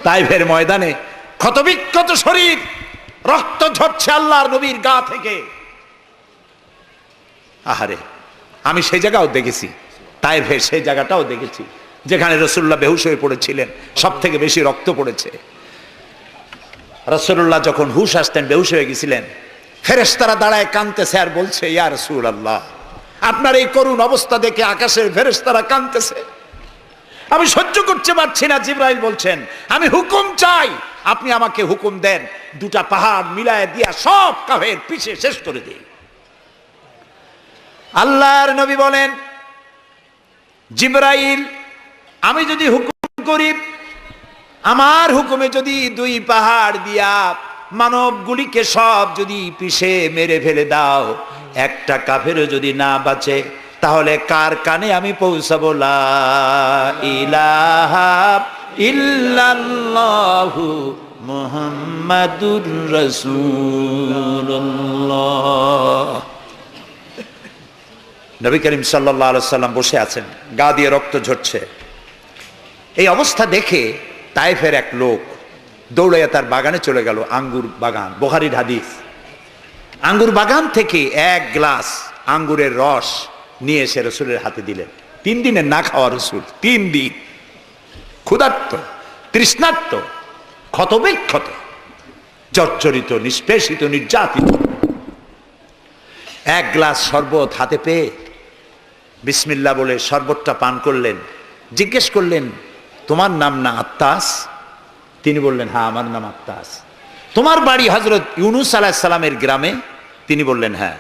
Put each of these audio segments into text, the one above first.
তাইফের ময়দানে ক্ষতবিক্ষত শরীর, রক্ত ঝরছে আল্লাহর নবীর গা থেকে। আহারে, আমি সেই জায়গাও দেখেছি, তাইফের সেই জায়গাটাও দেখেছি যেখানে রাসূলুল্লাহ বেহুশ হয়ে পড়েছিলেন, সব থেকে বেশি রক্ত পড়েছে। রাসূলুল্লাহ যখন হুশ আসতেন, বেহুশ হয়ে গেছিলেন, ফেরেশতারা দাঁড়ায় কাঁদতেছে আর বলছে, ইয়া রাসূলুল্লাহ, আপনার এই করুণ অবস্থা দেখে আকাশের ফেরেশতারা কাঁদতেছে, আমি সহ্য করতে পারছি না। জিবরাইল বলছেন, আমি হুকুম চাই, আপনি আমাকে হুকুম দেন, দুটা পাহাড় মিলায় দিয়া সব কাফের পিছে শেষ করে দিই। আল্লাহর নবী বলেন, জিবরাইল, আমি যদি হুকুম করি, আমার হুকুমে যদি দুই পাহাড় দিয়া মানবগুলিকে সব যদি পিছে মেরে ফেলে দাও, একটা কাফেরও যদি না বাঁচে, তাহলে কার কানে আমি পৌঁছাবো লা ইলাহা ইল্লাল্লাহু মুহাম্মাদুর রাসূলুল্লাহ। নবী করিম সাল্লাল্লাহু আলাইহি ওয়াসাল্লাম বসে আছেন, গা দিয়ে রক্ত ঝরছে। এই অবস্থা দেখে তায়েফের এক লোক দৌড়াইয়া তার বাগানে চলে গেল, আঙ্গুর বাগান, বুখারীর হাদিস। আঙ্গুর বাগান থেকে এক গ্লাস আঙ্গুরের রস নিয়ে এসে রাসূলের হাতে দিলেন। 3 দিনের না খাওয়া রাসূল, 3 দিন ক্ষুধার্ত, তৃষ্ণার্ত, ক্ষতবিক্ষত, জর্জরিত, নিষ্পেষিত, নির্যাতিত। এক গ্লাস শরবত হাতে পেয়ে বিসমিল্লাহ বলে শরবতটা পান করলেন। জিজ্ঞেস করলেন, তোমার নাম না আত্তাস? তিনি বললেন, হ্যাঁ, আমার নাম আত্তাস। তোমার বাড়ি হযরত ইউনূস আলাইহিস সালামের গ্রামে? তিনি বললেন, হ্যাঁ।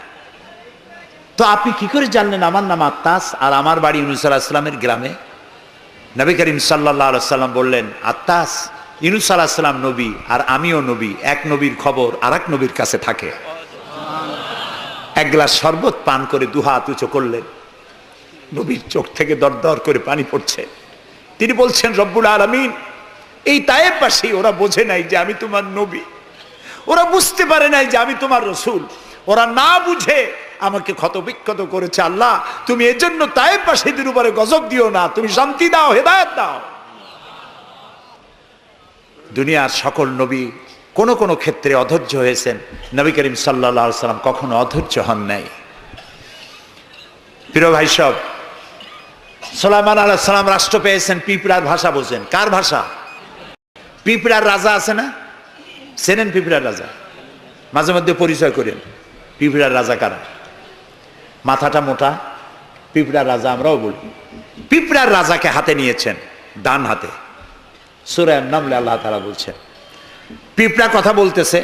তো আপনি কি করে জানলেন আমার নাম আত্তাস আর আমার বাড়ি ইউনূস আলাইহিস সালামের গ্রামে? নবী করিম সাল্লাল্লাহু আলাইহি ওয়াসাল্লাম বললেন, আত্তাস, ইউনূস আলাইহিস সালাম নবী আর আমিও নবী, এক নবীর খবর আরেক নবীর কাছে থাকে। এক গ্লাস শরবত পান করে দুহাত উঁচু করলেন, নবীর চোখ থেকে দরদর করে পানি পড়ছে। তিনি বলছেন, রব্বুল আলামিন, এই তায়েফবাসী ওরা বোঝে নাই যে আমি তোমার নবী, ওরা বুঝতে পারে নাই যে আমি তোমার রাসূল, ওরা না বুঝে আমাকে ক্ষতবিক্ষত করেছে। আল্লাহ, তুমি এর জন্য তায়েফবাসীদের উপরে গজব দিও না, তুমি শান্তি দাও, হেদায়েত দাও। দুনিয়ার সকল নবী কোন কোন ক্ষেত্রে অধৈর্য হয়েছেন, নবী করিম সাল্লাল্লাহু আলাইহি ওয়াসাল্লাম কখনো অধৈর্য হন নাই। প্রিয় ভাই সব, সুলাইমান আলাইহিস সালাম রাষ্ট্র পেয়েছেন, পিঁপড়ার ভাষা বোঝেন। কার ভাষা? পিঁপড়ার রাজা আছে না, চেনেন পিঁপড়ার রাজা? মাঝে মধ্যে পরিচয় করেন পিঁপড়ার রাজা কারা। মাথাটা মোটা, পিঁপড়ার রাজা আমরাও বলি। পিঁপড়ার রাজাকে হাতে নিয়েছেন, ডান হাতে। সূরা আন-নামলে আল্লাহ তাআলা বলছেন, পিঁপড়া কথা বলতেছে,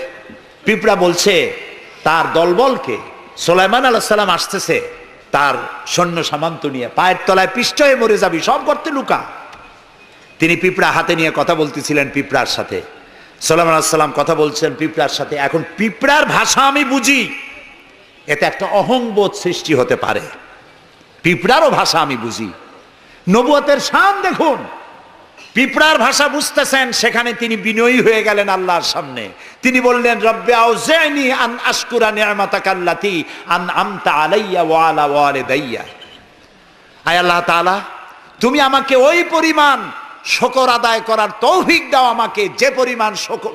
পিঁপড়া বলছে তার দলবলকে, সুলাইমান আলাইহিস সালাম আসতেছে, তার সৈন্য সামন্ত নিয়ে, পায়ের তলায় পিষ্ট হয়ে মরে যাবি, সব গর্তে লুকা। তিনি পিঁপড়া হাতে নিয়ে কথা বলতেছিলেন পিঁপড়ার সাথে। সুলাইমান আলাইহিস সালাম কথা বলছেন পিঁপড়ার সাথে। এখন পিঁপড়ার ভাষা আমি বুঝি, এতে একটা অহংবোধ সৃষ্টি হতে পারে। পিঁপড়ারও ভাষা আমি বুঝি। নবুয়তের শান দেখুন, পিঁপড়ার ভাষা বুঝতেছেন, সেখানে তিনি বিনয়ী হয়ে গেলেন আল্লাহর সামনে। তিনি বললেন, রব্বি আউজি'নি আন আশকুরা নি'মাতাকাল্লাতী আন'আমতা আলাইয়া ওয়া আলা ওয়ালিদাইয়া। আয় আল্লাহ তাআলা, তুমি আমাকে ওই পরিমাণ শুকর আদায় করার তৌফিক দাও আমাকে, যে পরিমাণ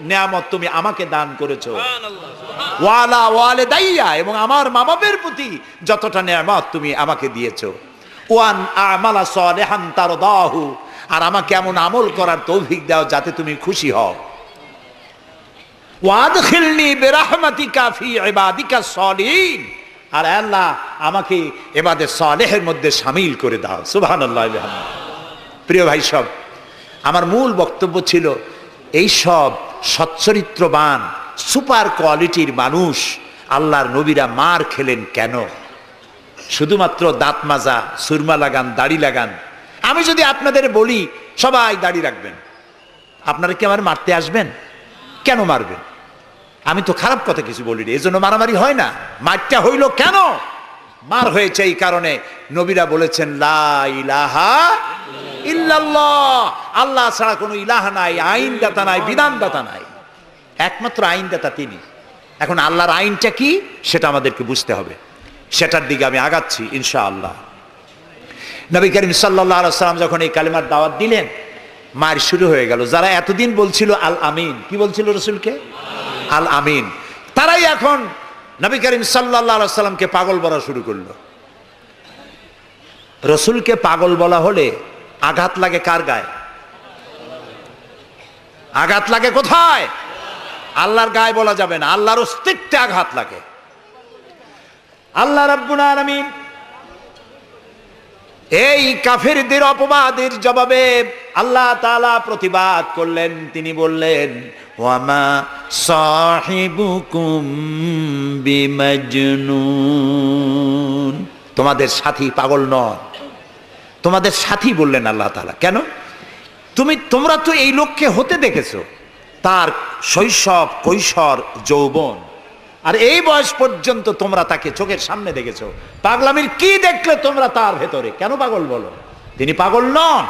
নিয়ামত তুমি আমাকে দান করেছো। ওয়া আলা ওয়ালিদাইয়া, এবং আমার মা বাবার প্রতি যতটা নিয়ামত তুমি আমাকে দিয়েছো। ওয়ান আমালা সালিহান তারদাহু, আর আমাকে এমন আমল করার তৌফিক দাও যাতে তুমি খুশি হও। ওয়াদখিলনি বিরাহমাতিকা ফি ইবাদিকাস সালিহিন, আর আল্লাহ আমাকে ইবাদে সালেহের মধ্যে শামিল করে দাও। সুবহানাল্লাহ। প্রিয় ভাই সব, আমার মূল বক্তব্য ছিল, এই সব সচ্চরিত্রবান সুপার কোয়ালিটির মানুষ আল্লাহর নবীরা মার খেলেন কেন? শুধুমাত্র দাঁত মাজা, সুরমা লাগান, দাড়ি লাগান। আমি যদি আপনাদের বলি সবাই দাড়ি রাখবেন, আপনারা কি আমার মারতে আসবেন? কেন মারবেন? আমি তো খারাপ কথা কিছু বলি, এই জন্য মারামারি হয় না। মারটা হইল কেন? মার হয়েছে এই কারণে, নবীরা বলেছেন লা ইলাহা ইল্লাল্লাহ, আল্লাহ ছাড়া কোনো ইলাহা নাই, আইনদাতা নাই, বিধানদাতা নাই, একমাত্র আইনদাতা তিনি। এখন আল্লাহর আইনটা কি সেটা আমাদেরকে বুঝতে হবে, সেটার দিকে আমি আগাচ্ছি ইনশাআল্লাহ। নবী করিম সাল্লাল্লাহু আলাইহি ওয়াসাল্লাম যখন এই কালিমার দাওয়াত দিলেন, মার শুরু হয়ে গেল। যারা এতদিন বলছিল আল আমিন, কি বলছিল রসুলকে? আল আমিন, তারাই এখন নবী করিম সাল্লাল্লাহু আলাইহি সাল্লামকে পাগল বলা শুরু করলো। রসুলকে পাগল বলা হলে আঘাত লাগে কার গায়ে? আঘাত লাগে কোথায়? আল্লাহর গায়ে বলা যাবে না, আল্লাহর অস্তিত্বে আঘাত লাগে। আল্লাহ রাব্বুল আলামিন এই কাফিরদের অপবাদের জবাবে আল্লাহ তাআলা প্রতিবাদ করলেন। তিনি বললেন, ওয়ামা সাহিবুকুম বিমাজনুন, তোমাদের সাথী পাগল নন। তোমাদের সাথী বললেন আল্লাহ তাআলা। কেন? তোমরা তো এই লোককে হতে দেখেছো, তার শৈশব, কৈশোর, যৌবন, আর এই বয়স পর্যন্ত তোমরা তাকে চোখের সামনে দেখেছো। পাগলামির কি দেখলে তোমরা তার ভেতরে? কেন পাগল বলো? তিনি পাগল নন,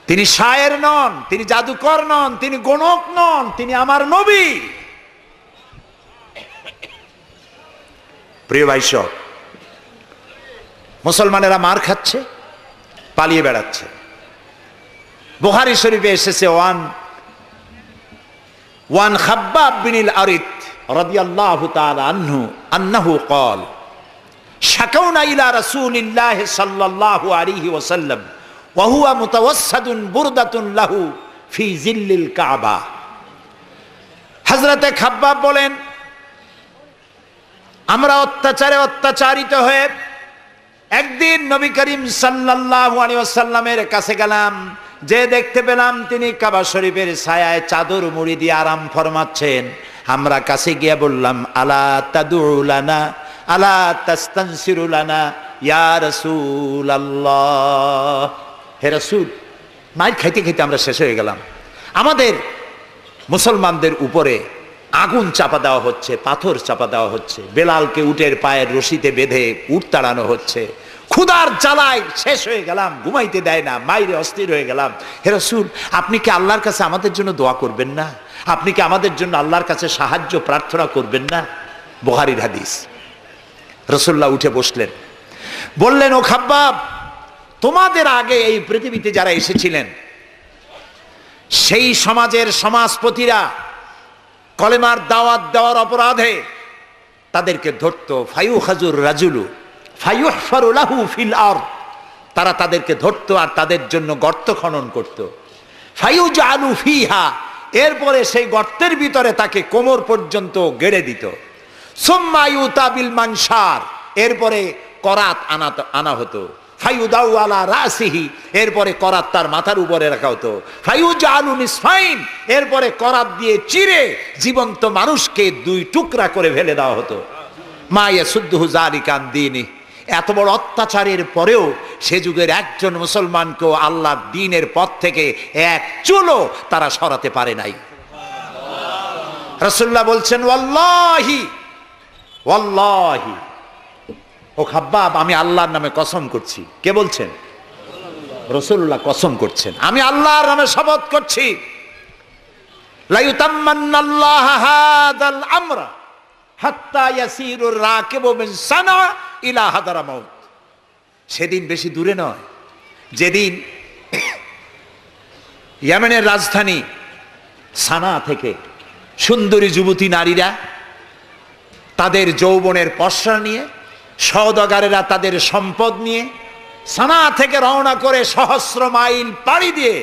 তিনি শায়ের নন, তিনি জাদুকর নন, তিনি গণক নন, তিনি আমার নবী। প্রিয় ভাই সব, মুসলমানেরা মার খাচ্ছে, পালিয়ে বেড়াচ্ছে। বুখারী শরীফে এসেছে ওয়ান খাব্বাব বিন আরিত রাদিয়াল্লাহু তাআলা আনহু আন্নাহু قال শাকাউনা ইলা রাসূলিল্লাহ সাল্লাল্লাহু আলাইহি ওয়াসাল্লাম ওয়া হুয়া মুতাওয়াসসাদুন বুরদাতুন লাহু ফি জিল্লিল কাবা। হযরতে খাব্বাব বলেন, আমরা অত্যাচারিত হয়ে একদিন নবী করিম সাল্লাল্লাহু আলাইহি ওয়াসাল্লামের কাছে গেলাম, যে দেখতে পেলাম তিনি কাবা শরীফের ছায়ায় চাদর মুড়ি দিয়ে আরাম ফরমাচ্ছেন। আমরা কাছে গিয়ে বললাম, আলা তাদউ লানা আলা তাস্তানসিরু লানা ইয়া রাসূলুল্লাহ, হে রাসূল। মাইর খাইতে খাইতে আমরা শেষ হয়ে গেলাম। আমাদের মুসলমানদের উপরে আগুন চাপা দেওয়া হচ্ছে, পাথর চাপা দেওয়া হচ্ছে, বেলালকে উটের পায়ের রশিতে বেঁধে উট তাড়ানো হচ্ছে। ক্ষুধার জ্বালায় শেষ হয়ে গেলাম, ঘুমাইতে দেয় না, মাইরে অস্থির হয়ে গেলাম। হে রাসূল, আপনি কি আল্লাহর কাছে আমাদের জন্য দোয়া করবেন না? আপনি কি আমাদের জন্য আল্লাহর কাছে সাহায্য প্রার্থনা করবেন না? বুখারীর হাদিস। রাসূলুল্লাহ উঠে বসলেন, বললেন, ও খাব্বাব, তোমাদের আগে এই পৃথিবীতে যারা এসেছিলেন সেই সমাজের সমাজপতিরা কলেমার দাওয়াত দেওয়ার অপরাধে তাদেরকে ধরতো। ফায়ুখাজুর রাজুলু ফায়ুহফারু লাহু ফিল আরদ, তারা তাদেরকে ধরতো আর তাদের জন্য গর্ত খনন করত। ফায়ুজআলু ফিহা, এরপরে সেই গর্তের ভিতরে তাকে কোমর পর্যন্ত গেড়ে দিত। সুম্মা ইউতা বিল মানশার, এরপরে করাত আনা হতো। ফায়ুদাউ আলা রাসিহি, এরপরে করাত তার মাথার উপরে রাখা হতো। ফায়ুজআলু নিসফাইন, এরপরে করাত দিয়ে চিরে জীবন্ত মানুষকে দুই টুকরা করে ফেলে দেওয়া হতো। মা ইয়াসুদ্দুহু যালিকা আন দীনি, এত বড় অত্যাচারের পরেও সে যুগের একজন মুসলমানকেও আল্লাহর দ্বীনের পথ থেকে এক চুলও তারা সরাতে পারে নাই। রাসূলুল্লাহ বলছেন, ওয়াল্লাহি ওয়াল্লাহি, ও খাব্বাব, আমি আল্লাহর নামে কসম করছি। কে বলছেন? রাসূলুল্লাহ কসম করছেন, আমি আল্লাহর নামে শপথ করছি, লা ইউতাম্মান্নাল্লাহু হাদাল আমরা হাত্তা ইয়াসিরুর রাকিবু মিন সানা ইলা হাদারামাউত। সেদিন বেশি দূরে নয়, যেদিন ইয়েমেনের রাজধানী সানা থেকে সুন্দরী যুবতী নারীরা তাদের যৌবনের পসরা নিয়ে, সওদাগারেরা তাদের সম্পদ নিয়ে সানা থেকে রওনা করে সহস্র মাইল পাড়ি দিয়ে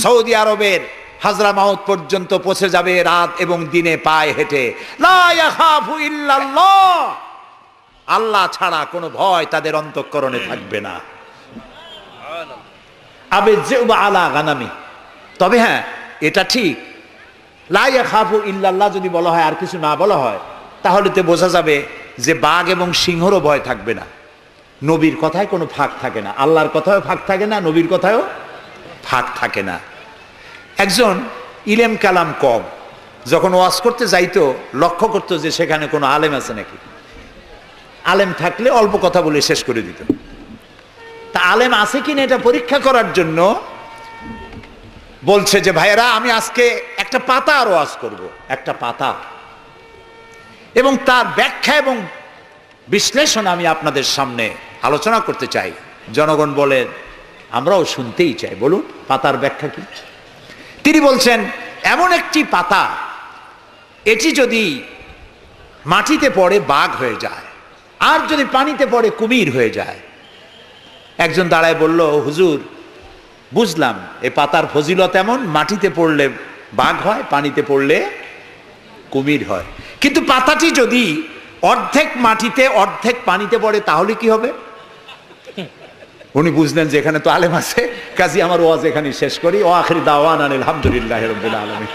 সৌদি আরবের হাজরামাউত পর্যন্ত পৌঁছে যাবে রাত এবং দিনে পায়ে হেঁটে। লা ইয়াখাফু ইল্লাল্লাহ, আল্লাহ ছাড়া কোনো ভয় তাদের অন্তঃকরণে থাকবে না। আবে জিবা আলা গানামি, তবে হ্যাঁ এটা ঠিক, লা ইয়াখাফু ইল্লাল্লাহ যদি বলা হয় আর কিছু না বলা হয়, তাহলে তো বোঝা যাবে যে বাঘ এবং সিংহরও ভয় থাকবে না। নবীর কথায় কোনো ফাঁক থাকে না, আল্লাহর কথায়ও ফাঁক থাকে না, নবীর কথায়ও ফাঁক থাকে না। একজন ইলেম কালাম কম যখন ওয়াজ করতে যাইতো, লক্ষ্য করতো যে সেখানে কোনো আলেম আছে নাকি। আলেম থাকলে অল্প কথা বলে শেষ করে দিত। তা আলেম আছে কিনা এটা পরীক্ষা করার জন্য বলছে যে, ভাইয়েরা, আমি আজকে একটা পাতা আর ওয়াজ করব, একটা পাতা, এবং তার ব্যাখ্যা এবং বিশ্লেষণ আমি আপনাদের সামনে আলোচনা করতে চাই। জনগণ বলেন, আমরাও শুনতেই চাই। বলুন পাতার ব্যাখ্যা কি? তিনি বলছেন এমন একটি পাতা, এটি যদি মাটিতে পড়ে বাঘ হয়ে যায়, আর যদি পানিতে পড়ে কুমির হয়ে যায়। একজন দাঁড়ায় বলল, হুজুর বুঝলাম এই পাতার ফজিলত এমন, মাটিতে পড়লে বাঘ হয়, পানিতে পড়লে কুমির হয়, কিন্তু পাতাটি যদি অর্ধেক মাটিতে অর্ধেক পানিতে পড়ে তাহলে কি হবে? উনি বুঝলেন যে এখানে তো আলেম আছে, কাজী আমার ওয়াজ এখানে শেষ করি। ও আখির দাওয়ানা আলহামদুলিল্লাহি রাব্বিল আলামিন।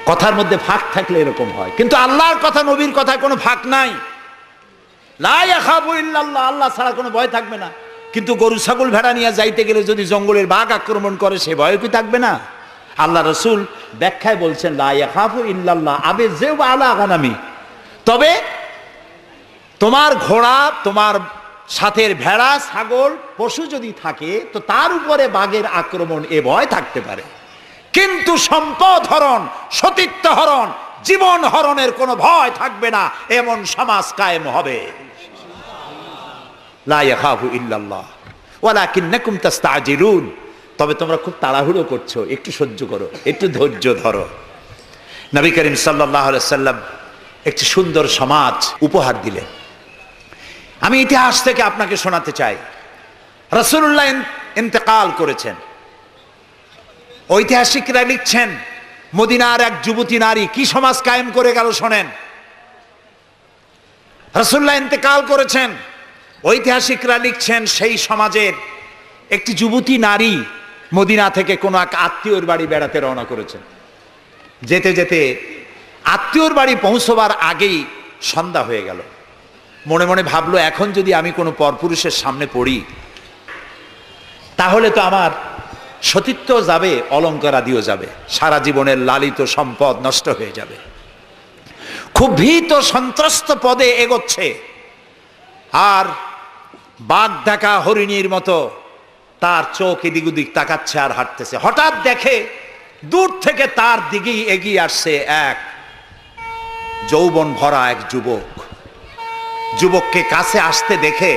কথার মধ্যে ফাঁক থাকলে এরকম হয়, কিন্তু আল্লাহর কথা, নবীর কথায় কোনো ফাঁক নাই। লা ইয়াখাফু ইল্লাল্লাহ, আল্লাহ ছাড়া কোনো ভয় থাকবে না। কিন্তু গরু ছাগল ভেড়া নিয়ে যাইতে গেলে যদি জঙ্গলের বাঘ আক্রমণ করে, সে ভয় কি থাকবে না? আল্লাহ রসুল ব্যাখ্যায় বলছেন লা ইয়াখাফু ইল্লাল্লাহ আবে যেও আলা গানামি, তবে তোমার ঘোড়া, তোমার সাথের ভেড়া ছাগল পশু যদি থাকে তো তার উপরে বাঘের আক্রমণ এ ভয় থাকতে পারে, কিন্তু সম্পদ হরণ, সতীত্ব হরণ, জীবন হরণের কোনো ভয় থাকবে না, এমন সমাজ কায়েম হবে। লা ইয়াখাফু ইল্লাল্লাহ ওয়ালাকিন্নাকুম তাস্তাজিলুন, তবে তোমরা খুব তাড়াহুড়ো করছো, একটু সহ্য করো, একটু ধৈর্য ধরো। নবী করিম সাল্লাল্লাহু আলাইহি সাল্লাম একটি সুন্দর সমাজ উপহার দিলেন। আমি ইতিহাস থেকে আপনাকে শোনাতে চাই। রাসূলুল্লাহ ইন্তেকাল করেছেন, ঐতিহাসিকরা লিখছেন মদিনার এক যুবতী নারী কি সমাজ কায়েম করে গেল শোনেন। রাসূলুল্লাহ ইন্তেকাল করেছেন, ঐতিহাসিকরা লিখছেন সেই সমাজের একটি যুবতী নারী মদিনা থেকে কোনো এক আত্মীয়র বাড়ি বেড়াতে রওনা করেছেন। যেতে যেতে আত্মীয়র বাড়ি পৌঁছবার আগেই সন্ধ্যা হয়ে গেল। মনে মনে ভাবলো, এখন যদি আমি কোনো পরপুরুষের সামনে পড়ি তাহলে তো আমার সতীত্ব যাবে, অলঙ্কারাদিও যাবে, সারা জীবনের লালিত সম্পদ নষ্ট হয়ে যাবে। খুব ভীত সন্ত্রস্ত পদে এগোচ্ছে, আর বাঘ দেখা হরিণীর মতো তার চোখ এদিক ওদিক তাকাচ্ছে আর হাঁটতেছে। হঠাৎ দেখে দূর থেকে তার দিকেই এগিয়ে আসছে এক যৌবন ভরা এক যুবক। যুবককে কাছে আসতে দেখে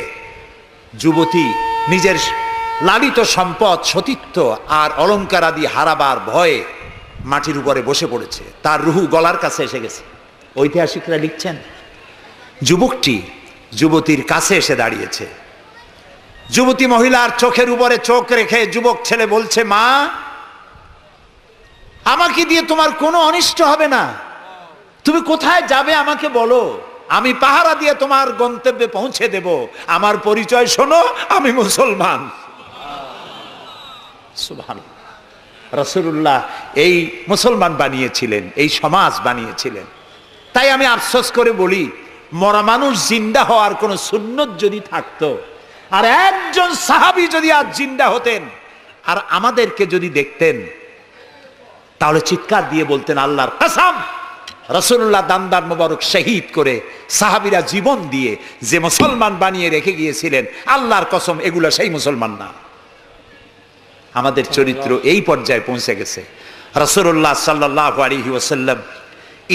যুবতী নিজের লালিত সম্পদ, সতীত্ব আর অলঙ্কার আদি হারাবার ভয়ে মাটির উপরে বসে পড়েছে, তার রুহু গলার কাছে এসে গেছে। ঐতিহাসিকরা লিখছেন যুবকটি যুবতীর কাছে এসে দাঁড়িয়েছে। যুবতী মহিলার চোখের উপরে চোখ রেখে যুবক ছেলে বলছে, মা, আমাকে দিয়ে তোমার কোনো অনিষ্ট হবে না, তুমি কোথায় যাবে আমাকে বলো, আমি পাহারা দিয়ে তোমার গন্তব্যে পৌঁছে দেব। আমার পরিচয় শোনো, আমি মুসলমান। সুবহানাল্লাহ। রাসূলুল্লাহ এই মুসলমান বানিয়েছিলেন, এই সমাজ বানিয়েছিলেন। তাই আমি আফসোস করে বলি, মরা মানুষ জিন্দা হওয়ার কোন সুন্নত যদি থাকতো, আর একজন সাহাবী যদি আজ জিন্দা হতেন আর আমাদেরকে যদি দেখতেন, তাহলে চিৎকার দিয়ে বলতেন আল্লাহর কসম, রাসূলুল্লাহ দান্দার মোবারক শহীদ করে সাহাবীরা জীবন দিয়ে যে মুসলমান বানিয়ে রেখে গিয়েছিলেন, আল্লাহর কসম এগুলো সেই মুসলমান না। আমাদের চরিত্র এই পর্যায়ে পৌঁছে গেছে। রাসূলুল্লাহ সাল্লাল্লাহু আলাইহি ওয়াসাল্লাম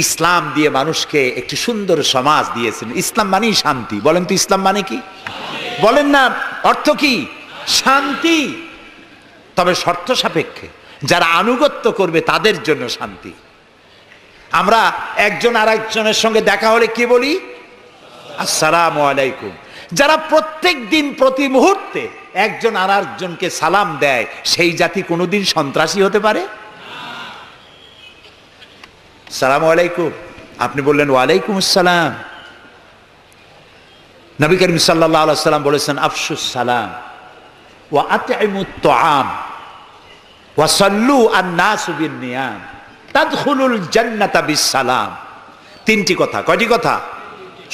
ইসলাম দিয়ে মানুষকে একটি সুন্দর সমাজ দিয়েছেন। ইসলাম মানেই শান্তি। বলেন তো ইসলাম মানে কি? বলেন না, অর্থ কি? শান্তি। তবে শর্ত সাপেক্ষে, যারা আনুগত্য করবে তাদের জন্য শান্তি। আমরা একজন আর একজনের সঙ্গে দেখা হলে কি বলি? আসসালামু আলাইকুম। যারা প্রত্যেক দিন প্রতি মুহূর্তে একজন আর একজনকে সালাম দেয়, সেই জাতি কোনোদিন সন্ত্রাসী হতে পারে? সালামু আলাইকুম, আপনি বললেন ওয়ালাইকুম আসসালাম। নবী করিম সাল্লাল্লাহু আলাইহি ওয়াসাল্লাম বলেছেন আফশুস সালাম ওয়া আতইমুত তুআম ওয়া সাল্লু আন-নাসু বিন-নিয়াম তাদখুলুল জান্নাতা বিস-সালাম। তিনটি কথা। কয়টি কথা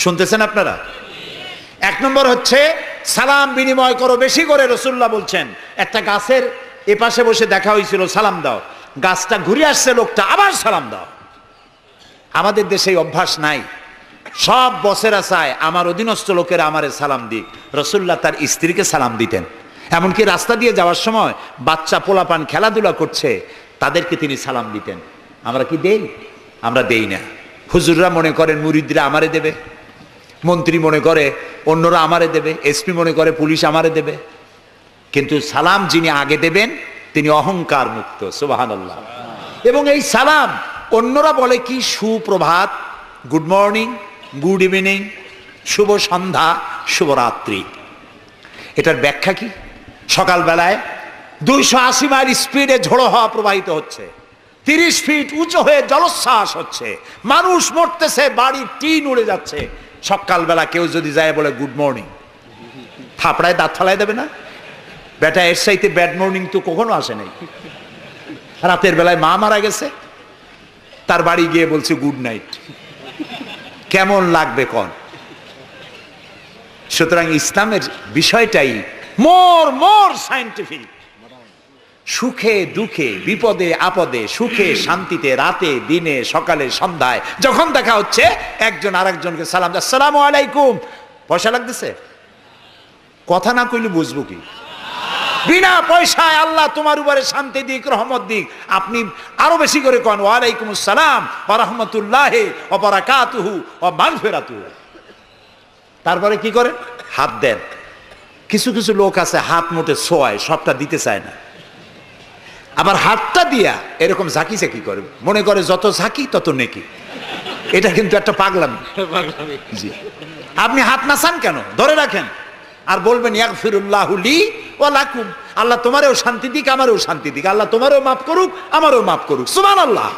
শুনতেছেন আপনারা? এক নম্বর হচ্ছে সালাম বিনিময় করো বেশি করে। রাসূলুল্লাহ বলছেন, একটা গাছের এপাশে বসে দেখা হয়েছিল, সালাম দাও, গাছটা ঘুরে আসছে, লোকটা আবার সালাম দাও। আমাদের দেশে অভ্যাস নাই। সব বসেরা চায় আমার অধীনস্থ লোকেরা আমারে সালাম দিক। রাসূলুল্লাহ তার স্ত্রীকে সালাম দিতেন। এমনকি রাস্তা দিয়ে যাওয়ার সময় বাচ্চা পোলাপান খেলাধুলা করছে, তাদেরকে তিনি সালাম দিতেন। আমরা কি দেই? আমরা দেই না। হুজুররা মনে করেন মুরিদরা আমারে দেবে। মন্ত্রী মনে করে অন্যরা আমারে দেবে, এসপি মনে করে পুলিশ আমারে দেবে, কিন্তু সালাম যিনি আগে দেবেন তিনি অহংকার মুক্ত, সুবহানাল্লাহ। এবং এই সালাম অন্যরা বলে কি সুপ্রভাত, গুড মর্নিং, গুড ইভিনিং, শুভ সন্ধ্যা, শুভরাত্রি। এটার ব্যাখ্যা কি? সকালবেলায় 280 মাইল স্পিডে ঝোড়ো হওয়া প্রবাহিত হচ্ছে, 30 ফিট উঁচু হয়ে জলোচ্ছ্বাস হচ্ছে, মানুষ মরতেছে, বাড়ির টিন উড়ে যাচ্ছে। সকালবেলা কেউ যদি যায় বলে গুড মর্নিং, থাপড়ায় দাঁত ফালায় দেবে না? বেটা এর চাইতে ব্যাড মর্নিং তো কখনো আসে নাই। রাতের বেলায় মা মারা গেছে, তার বাড়ি গিয়ে বলছে গুড নাইট, কেমন লাগবে কন? সুতরাং ইসলামের বিষয়টাই মোর সায়েন্টিফিক। সুখে দুঃখে, বিপদে আপদে, সুখে শান্তিতে, রাতে দিনে, সকালে সন্ধ্যায় যখন দেখা হচ্ছে একজন আরেকজনকে সালাম, আসসালামু আলাইকুম। পয়সা লাগতেছে? কথা না কইলে বুঝবো কি? বিনা পয়সায় আল্লাহ তোমার উপরে শান্তি দিক, রহমত দিক। আপনি আরো বেশি করে কন ওয়ালাইকুম আসসালাম ওয়া রাহমাতুল্লাহি ওয়া বারাকাতুহু ওয়া মাগফিরাতুহু। তারপরে কি করে? হাত দেন। কিছু কিছু লোক আছে হাত মোটে ছোঁয়ায়, সবটা দিতে চায় না। আবার হাতটা দিয়া এরকম ঝাঁকি ঝাঁকি করে, মনে করে যত ঝাঁকি তত নেকি। এটা কিন্তু একটা পাগলামি। জি, আপনি হাত নাচান কেন? ধরে রাখেন আর বলবেন ইয়াগফিরুল্লাহু লি ওয়া লাকুম, আল্লাহ তোমারও শান্তি দিক, আমারও শান্তি দিক, আল্লাহ তোমারও মাফ করুক, আমারও মাফ করুক, সুবহানাল্লাহ।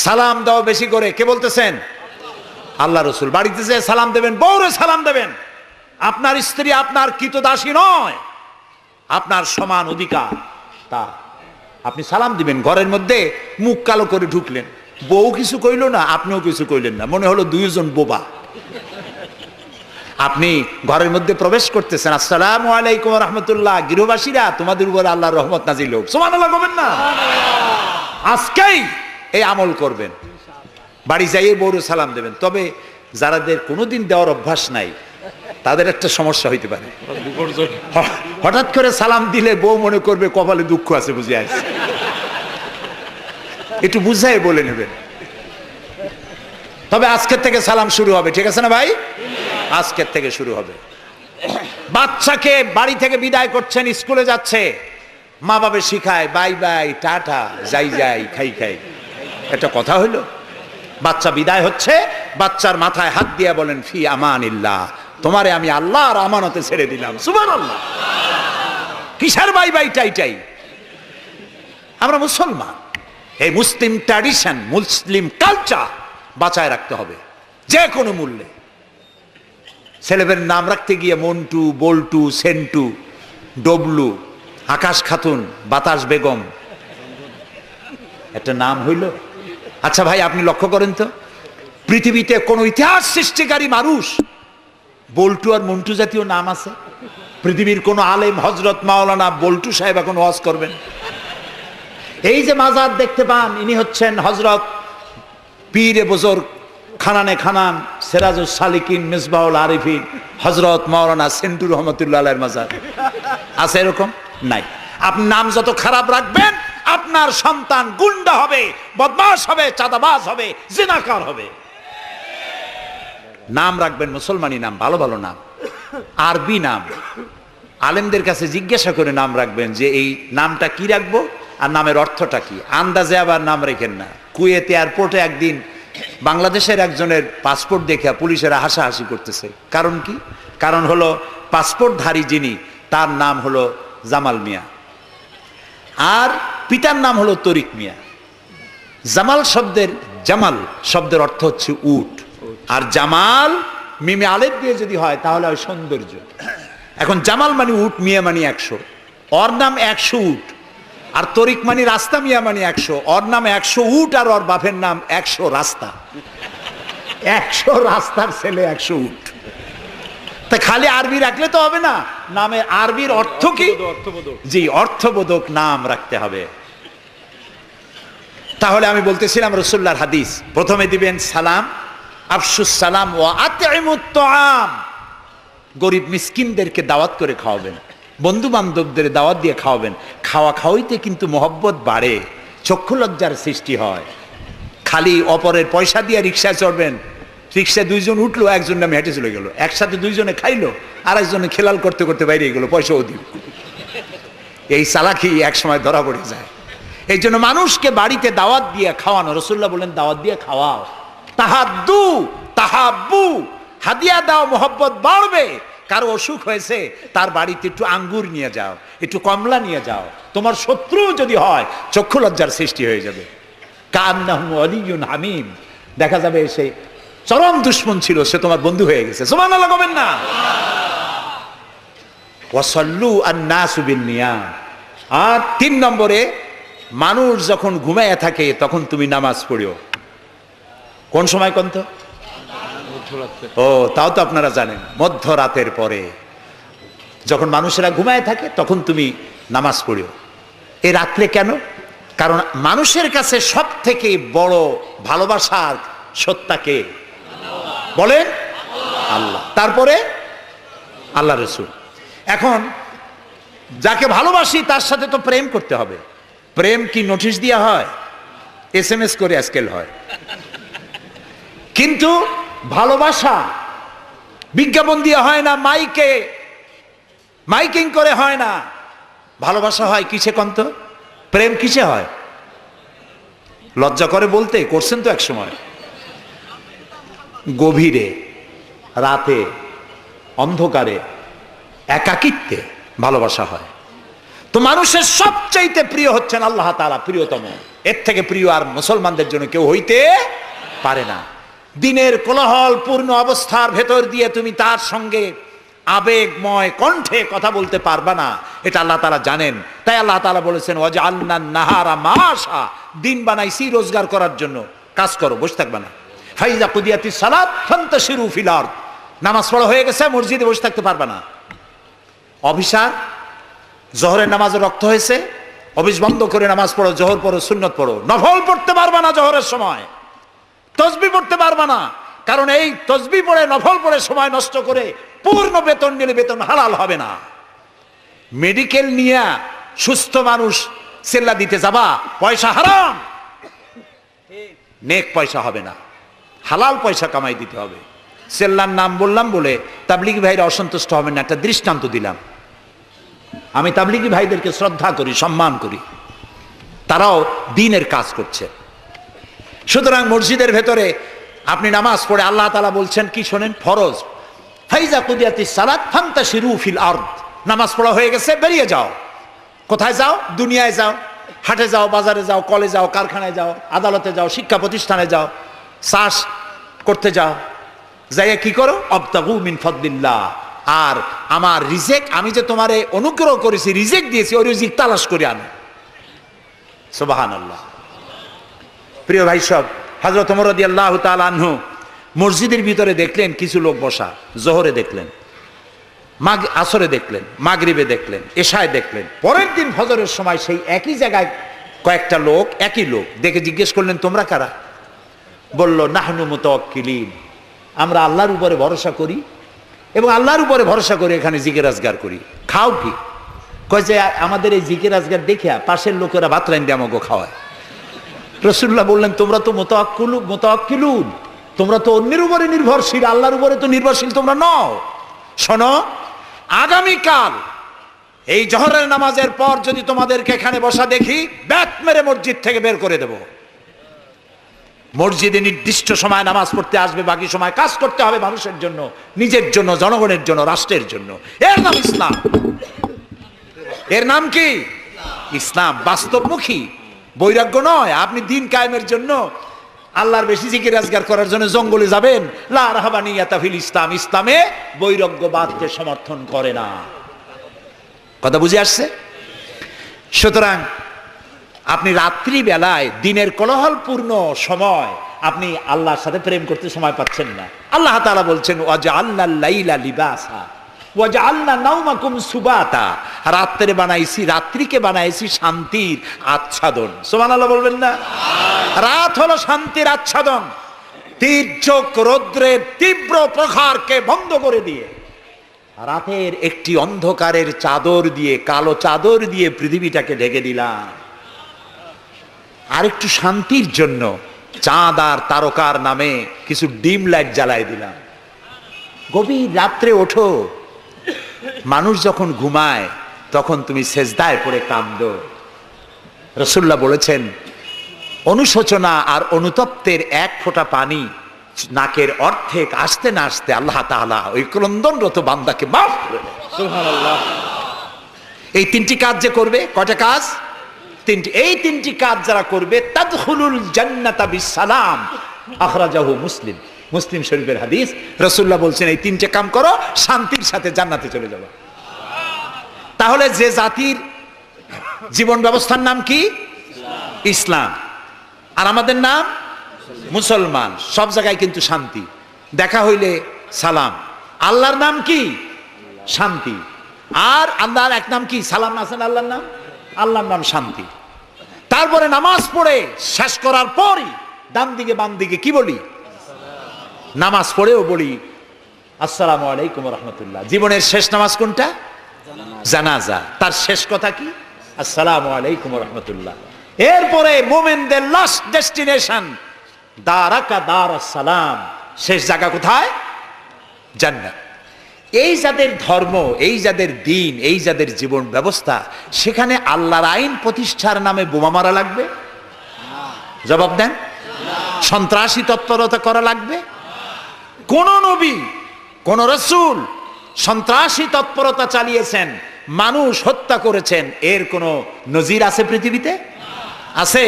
সালাম দাও বেশি করে। কে বলতেছেন? আল্লাহ রাসূল। বাড়িতে যেয়ে সালাম দেবেন, বউরে সালাম দেবেন। আপনার স্ত্রী আপনার কৃতদাসী নয়, আপনার সমান অধিকার তা। আপনি সালাম দিবেন। ঘরের মধ্যে মুখ কালো করে ঢুকলেন, বউ কিছু কইল না, আপনিও কিছু কইলেন না, মনে হলো দুইজন বোবা। আপনি ঘরের মধ্যে প্রবেশ করতেছেন, আসসালামু আলাইকুম ওয়া রাহমাতুল্লাহ, গৃহবাসীরা তোমাদের উপর আল্লাহর রহমত নাজিল হোক, সুবহানাল্লাহ বলবেন না? আজকেই এই আমল করবেন, বাড়ি যাইয়ে বউরে সালাম দেবেন। তবে যারাদের কোনোদিন দেওয়ার অভ্যাস নাই তাদের একটা সমস্যা হইতে পারে। হঠাৎ করে সালাম দিলে বউ মনে করবে কপালে দুঃখ আছে বুঝে আছে, একটু বুঝাই বলে নেবেন। তবে আজকের থেকে সালাম শুরু হবে, ঠিক আছে না ভাই? আজকের থেকে শুরু হবে। বাচ্চাকে বাড়ি থেকে বিদায় করছেন, স্কুলে যাচ্ছে, মা বাবা শিখায় বাই বাই, টাটা, যাই যাই, খাই খাই। এটা কথা হইল? বাচ্চা বিদায় হচ্ছে, বাচ্চার মাথায় হাত দিয়া বলেন ফি আমানিল্লাহ, তোমারে আমি আল্লাহর আমানতে ছেড়ে দিলাম, সুবহানাল্লাহ। কিসের বাই বাই টাই? আমরা মুসলমান, এই মুসলিম ট্র্যাডিশন, মুসলিম কালচার বাঁচায় রাখতে হবে যে কোনো মূল্যে। ছেলেদের নাম রাখতে গিয়ে মন্টু, বল্টু, সেন্টু, ডবলু, আকাশ খাতুন, বাতাস বেগম, একটা নাম হইল? আচ্ছা ভাই, আপনি লক্ষ্য করেন তো, পৃথিবীতে কোন ইতিহাস সৃষ্টিকারী মানুষ বল্টু আর মন্টু জাতীয় নাম আছে? পৃথিবীর কোন আলেম, হজরত মাওলানা বল্টু সাহেব এখন ওয়াজ করবেন? এই যে মাজার দেখতে পান, ইনি হচ্ছেন হজরত পীরে বুজুর্গ খানানে খানান সিরাজুস সালিকিন মিসবাহুল আরিফিন হজরত মাওলানা সেন্টু রহমতুল্লাহ আলাইহির মাজার আছে? এরকম নাই। আপনি নাম যত খারাপ রাখবেন, আপনার সন্তান গুন্ডা হবে, বদমাশ হবে, চাঁদাবাজ হবে, জিনাকার হবে। নাম রাখবেন মুসলমানি নাম, ভালো ভালো নাম, আরবি নাম। আলেমদের কাছে জিজ্ঞাসা করে নাম রাখবেন যে এই নামটা কি রাখবো আর নামের অর্থটা কি। আন্দাজে আবার নাম রেখেন না। কুয়েত এয়ারপোর্টে একদিন বাংলাদেশের একজনের পাসপোর্ট দেখে পুলিশেরা হাসাহাসি করতেছে। কারণ কি? কারণ হলো পাসপোর্টধারী যিনি, তার নাম হলো জামাল মিয়া, আর পিতার নাম হলো তরিক মিয়া। জামাল শব্দের অর্থ হচ্ছে উট, আর জামাল মিমে আলেফ দিয়ে যদি হয় তাহলে হয় সৌন্দর্য। এখন জামাল মানে উট, মিয়া মানে 100, ওর নাম 100 উট। আর তরিক মানে রাস্তা, মিয়া মানে 100, ওর নাম 100 উট আর ওর বাপের নাম 100 রাস্তা। 100 রাস্তার ছেলে 100 উট। তা খালি আরবি রাখলে তো হবে না, নামে আরবির অর্থ কি? জি, অর্থবোধক নাম রাখতে হবে। তাহলে আমি বলতেছিলাম রাসূলুল্লাহর হাদিস, প্রথমে দিবেন সালাম, আফশুস সালাম ওয়া আতইমুত তাআম, গরিব মিসকিনদেরকে দাওয়াত করে খাওয়াবেন, বন্ধু বান্ধবদের দাওয়াত দিয়ে খাওয়াবেন। খাওয়া খাওয়াইতে কিন্তু মহব্বত বাড়ে, চক্ষু লজ্জার সৃষ্টি হয়। খালি অপরের পয়সা দিয়ে রিকশায় চড়বেন, রিক্সায় দুইজন উঠলো, একজন নামে হেঁটে চলে গেল, একসাথে দুইজনে খাইলো, আর একজনে খেলাল করতে করতে বাইরে গেল, পয়সাও দিল। এই চালাকি এক সময় ধরা পড়ে যায়। এই জন্য মানুষকে বাড়িতে দাওয়াত দিয়ে খাওয়ানো, রাসূলুল্লাহ বলেন দাওয়াত দিয়ে খাওয়াও। তাহাদ্দু তাহাব্বু, হাদিয়া দাও, মোহব্বত বাড়বে। কারো অসুখ হয়েছে, তার বাড়িতে একটু আঙ্গুর নিয়ে যাও, একটু কমলা নিয়ে যাও। তোমার শত্রু যদি হয়, চক্ষু লজ্জার সৃষ্টি হয়ে যাবে। কান্নাহু ওয়ালিয়ুন হামিম, দেখা যাবে সেই চরম দুশমন ছিল, সে তোমার বন্ধু হয়ে গেছে। সুবহানাল্লাহ বলেন না। ওয়াসাল্লু আন-নাসু বিন-নিয়াম। আর 3 নম্বরে, মানুষ যখন ঘুমায় থাকে তখন তুমি নামাজ পড়িও। কোন সময় কোন তো? ও, তাও তো আপনারা জানেন, মধ্যরাতের পরে যখন মানুষেরা ঘুমায় থাকে তখন তুমি নামাজ পড়িও। এই রাত্রে কেন? কারণ মানুষের কাছে সব থেকে বড় ভালোবাসার সত্তাকে বলেন আল্লাহ, তারপরে আল্লাহ রাসূল। এখন যাকে ভালোবাসি তার সাথে তো প্রেম করতে হবে। প্রেম কি নোটিশ দেওয়া হয়? SMS করে আজকাল হয়। কিন্তু ভালোবাসা বিজ্ঞাপন দিয়ে হয় না, মাইকিং করে হয় না। ভালোবাসা হয় কিসে কন্ত? প্রেম কিসে হয়? লজ্জা করে বলতে, করছেন তো এক সময়। গভীরে, রাতে, অন্ধকারে, একাকিত্বে ভালোবাসা হয়। তো মানুষের সবচাইতে প্রিয় হচ্ছেন আল্লাহ তাআলা, প্রিয়তম। এর থেকে প্রিয় আর মুসলমানদের জন্য কেউ হইতে পারে না। দিনের কোলাহল পূর্ণ অবস্থার ভেতর দিয়ে তুমি তার সঙ্গে আবেগময় কণ্ঠে কথা বলতে পারবা না, এটা আল্লাহ তাআলা জানেন। তাই আল্লাহ তাআলা বলেছেন ওয়াজআলনা নাহারা মাশা, দিন বানাইছি রোজগার করার জন্য, কাজ করো, বসে থাকবা না। ফাইজা কুদিয়াতিস সালাত ফান্তাশিরু ফিল আরদ, নামাজ পড়া হয়ে গেছে, মসজিদে বসে থাকতে পারবা না। অফিসার, জোহরের নামাজে রক্ত হয়েছে, অফিস বন্ধ করে নামাজ পড়ো, জোহর পড়ো, সুন্নত পড়ো। নফল পড়তে পারবা না জোহরের সময়, তসবিহ পড়তে পারবা না, কারণ এই তসবিহ পড়ে, নফল পড়ে সময় নষ্ট করে পূর্ণ বেতন নিলে বেতন হালাল হবে না। মেডিকেল নিয়ে সুস্থ মানুষ সেল্লা দিতে যাবা, পয়সা হারাম, নেক পয়সা হবে না, হালাল পয়সা কামাই দিতে হবে। সেল্লার নাম বললাম বলে তাবলিগি ভাইরা অসন্তুষ্ট হবেন না, একটা দৃষ্টান্ত দিলাম। আমি তাবলিগি ভাইদেরকে শ্রদ্ধা করি, সম্মান করি, তারাও দ্বীনের কাজ করছে। সুতরাং মসজিদের ভেতরে আপনি নামাজ পড়ে আল্লাহ তাআলা বলছেন কি শোনেন, ফরজ, ফাইজা কুদিয়াতিস সালাত ফান্তাশিরু ফিল আরদ, নামাজ পড়া হয়ে গেছে, বেরিয়ে যাও। কোথায় যাও? দুনিয়ায় যাও, হাটে যাও, বাজারে যাও, কলে যাও, কারখানায় যাও, আদালতে যাও, শিক্ষা প্রতিষ্ঠানে যাও, চাষ করতে যাও। যাইয়া কি করো? আবতাগু মিন ফাদলিল্লাহ, আর আমার রিজিক, আমি যে তোমারে অনুগ্রহ করেছি, রিজিক দিয়েছি, ওই রিজিক তালাশ করে আনো। সুবহানাল্লাহ। প্রিয় ভাই সব, হযরত ওমর রাদিয়াল্লাহু তাআলা আনহু মসজিদের ভিতরে দেখলেন কিছু লোক বসা, জোহরে দেখলেন, আসরে দেখলেন, মাগরিবে দেখলেন, এশায় দেখলেন। পরের দিন ফজরের সময় সেই একই জায়গায় কয়েকটা লোক, একই লোক দেখে জিজ্ঞেস করলেন তোমরা কারা? বলল নাহনু মুতাওয়াক্কিলিন, আমরা আল্লাহর উপরে ভরসা করি এবং আল্লাহর উপরে ভরসা করে এখানে জিকির আজগার করি। খাও কি? কয় যে আমাদের এই জিকির আজগার দেখে পাশের লোকেরা ভাত রাইন্দে আমাকে খাওয়ায়। রাসূলুল্লাহ বললেন তোমরা তো মুতাওয়াক্কিলুন, তোমরা তো অন্যের উপরে নির্ভরশীল, আল্লাহর উপরে তো নির্ভরশীল তোমরা নও। শোনো, আগামীকাল এই জোহরের নামাজের পর যদি তোমাদেরকে এখানে বসা দেখি, ব্যাট মেরে মসজিদ থেকে বের করে দেব। মসজিদে নির্দিষ্ট সময় নামাজ পড়তে আসবে, বাকি সময় কাজ করতে হবে মানুষের জন্য, নিজের জন্য, জনগণের জন্য, রাষ্ট্রের জন্য। এর নাম ইসলাম। এর নাম কি? ইসলাম। বাস্তবমুখী, বৈরাগ্য নয়। আপনি দিন কায়েমের জন্য, আল্লাহর বেশি জিকির আজগার করার জন্য জঙ্গলে যাবেন, লা রাহবানিয়াতা ফিল ইসলাম, ইসলামে বৈরাগ্যবাদকে সমর্থন করে না। কথা বুঝে আসছে? সুতরাং আপনি রাত্রি বেলায়, দিনের কোলাহলপূর্ণ সময়, আপনি আল্লাহর সাথে প্রেম করতে সময় পাচ্ছেন না। আল্লাহ তাআলা বলছেন ওয়াজআলনাল লাইলা লিবাসা ওয়াজআলনা নাওমাকুম সুবাতা, রাত্রে বানাইছি, রাত্রিকে বানাইছি শান্তির আচ্ছাদন। সুবহানাল্লাহ বলবেন না? রাত হলো শান্তির আচ্ছাদন, তীর্যক রৌদ্রের তীব্র প্রখারকে বন্ধ করে দিয়ে রাতের একটি অন্ধকারের চাদর দিয়ে, কালো চাদর দিয়ে পৃথিবীটাকে ঢেকে দিলাম। আর একটু শান্তির জন্য চাঁদ আর তারকার নামে কিছু ডিম লাইট জ্বালাই দিলাম। গভীর রাত্রে ওঠো, মানুষ যখন ঘুমায় তখন তুমি সেজদায় পড়ে কাঁদো। রাসূলুল্লাহ বলেছেন, অনুশোচনা আর অনুতপ্তের এক ফোঁটা পানি নাকের অর্ধেক আসতে না আসতে আল্লাহ তাআলা ওই ক্রন্দনরত বান্দাকে মাফ করে দেন। সুবহানাল্লাহ। এই তিনটি কাজ যে করবে, কয়টা কাজ? তিনটি। এই তিনটি কাজ যারা করবে তাদখুলুল জান্নাতা বিসসালাম, আখরাজাহু মুসলিম। মুসলিম শরীফের হাদিস। রাসূলুল্লাহ বলছেন, এই তিনটে কাম করো, শান্তির সাথে জান্নাতে চলে যাবে। তাহলে যে জাতির জীবন ব্যবস্থার নাম কি? ইসলাম। আর আমাদের নাম মুসলমান। সব জায়গায় কিন্তু শান্তি, দেখা হইলে সালাম। আল্লাহর নাম কি? শান্তি। আর আল্লাহর এক নাম কি? সালাম আছেন আল্লাহর নাম, আল্লাহর নাম শান্তি। তারপরে নামাজ পড়ে শেষ করার পরই ডান দিকে বাম দিকে কি বলি? নামাজ পড়েও বলি আসসালামু আলাইকুম ওয়া রাহমাতুল্লাহ। জীবনের শেষ নামাজ কোনটা? জানাজা। তার শেষ কথা কি? আসসালামু আলাইকুম ওয়া রাহমাতুল্লাহ। এরপরে মুমিনদের লাস্ট ডেস্টিনেশন দারাকা দারাস সালাম, শেষ জায়গা কোথায়? জান্নাত। এই যাদের ধর্ম, এই যাদের দিন, এই যাদের জীবন ব্যবস্থা, সেখানে আল্লাহর আইন প্রতিষ্ঠার নামে বোমা মারা লাগবে? জবাব দেন। সন্ত্রাসী তৎপরতা করা লাগবে? কোন নবী, কোন রাসূল সন্ত্রাসী তৎপরতা চালিয়েছেন, মানুষ হত্যা করেছেন, এর কোন নজির আছে পৃথিবীতে? আছে?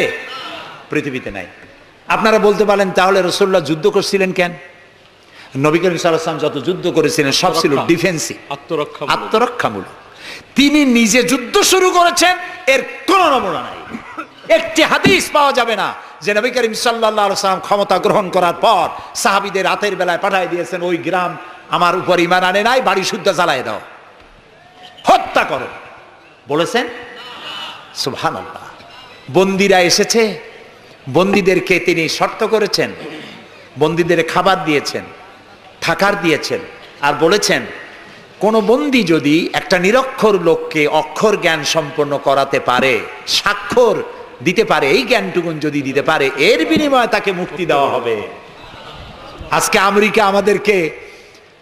পৃথিবীতে নাই। আপনারা বলতে পারেন, তাহলে রাসূলুল্লাহ যুদ্ধ করছিলেন কেন? নবী করিম সাল্লাল্লাহু আলাইহি ওয়াসাল্লাম যত যুদ্ধ করেছিলেন সব ছিল ডিফেন্সিভ, আত্মরক্ষামূলক। তিনি নিজে যুদ্ধ শুরু করেছেন, এর কোন নমুনা নাই। একটি হাদিস পাওয়া যাবে না যে নবী করিম সাল্লাল্লাহু আলাইহি ওয়াসাল্লাম ক্ষমতা গ্রহণ করার পর সাহাবীদের রাতের বেলায় পাঠিয়ে দিয়েছেন, ওই গ্রাম আমার উপর ঈমান আনে নাই, বাড়ি শুদ্ধ জ্বালায় দাও, হত্যা করো, বলেছেন? সুবহানাল্লাহ। বন্দীরা এসেছে, বন্দীদেরকে তিনি শর্ত করেছেন, বন্দীদের খাবার দিয়েছেন, থাকার দিয়েছেন, আর বলেছেন কোন বন্দী যদি একটা নিরক্ষর লোককে অক্ষর জ্ঞান সম্পন্ন করাতে পারে, স্বাক্ষর দিতে পারে, এই জ্ঞানটুকুন যদি দিতে পারে, এর বিনিময়ে তাকে মুক্তি দেওয়া হবে। আজকে আমেরিকা আমাদেরকে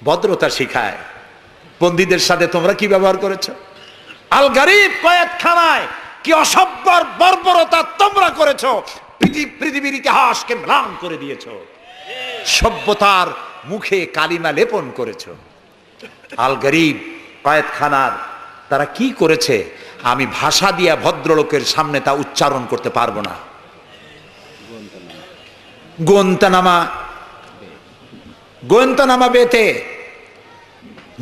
ভদ্রতা শিখায়, বন্দীদের সাথে তোমরা কি ব্যবহার করেছো? আল গারিব কয়েদখানায় কি অসভ্যর বর্বরতা তোমরা করেছো, পৃথিবীর ইতিহাসকে ম্লান করে দিয়েছো, সভ্যতার মুখে কালিমা লেপন করেছো। আল গরিব কয়েদখানার তারা কি করেছে আমি ভাষা দিয়া ভদ্রলোকের সামনে তা উচ্চারণ করতে পারবো না। গোয়েন্তানামা বেতে,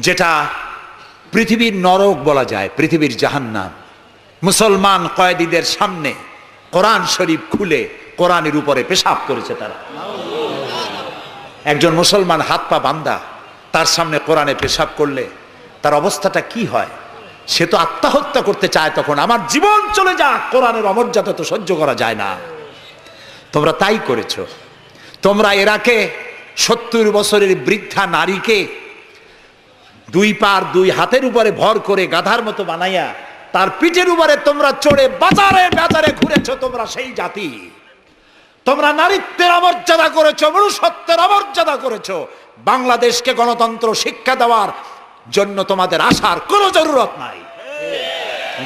যেটা পৃথিবীর নরক বলা যায়, পৃথিবীর জাহান্নাম, মুসলমান কয়েদিদের সামনে কোরআন শরীফ খুলে কোরআনের উপরে পেশাব করেছে তারা। একজন মুসলমান হাত পা বান্ধা, তার সামনে কোরআনে পেশাব করলে তার অবস্থাটা কি হয়? সে তো আত্মহত্যা করতে চায়, তখন আমার জীবন চলে যাক, কোরআনের অমর্যাদা তো সহ্য করা যায় না। তোমরা তাই করেছো। তোমরা ইরাকে 70 বছরের বৃদ্ধা নারীকে দুই পার দুই হাতের উপরে ভর করে গাধার মতো বানাইয়া তার পিঠের উপরে তোমরা চড়ে বাজারে বাজারে ঘুরেছো। তোমরা সেই জাতি, তোমরা নারীত্বের অমর্যাদা করেছো, মনুষ্যত্বের অমর্যাদা করেছো। বাংলাদেশকে গণতন্ত্র শিক্ষা দেওয়ার জন্য তোমাদের আসার কোনো জরুরত নাই।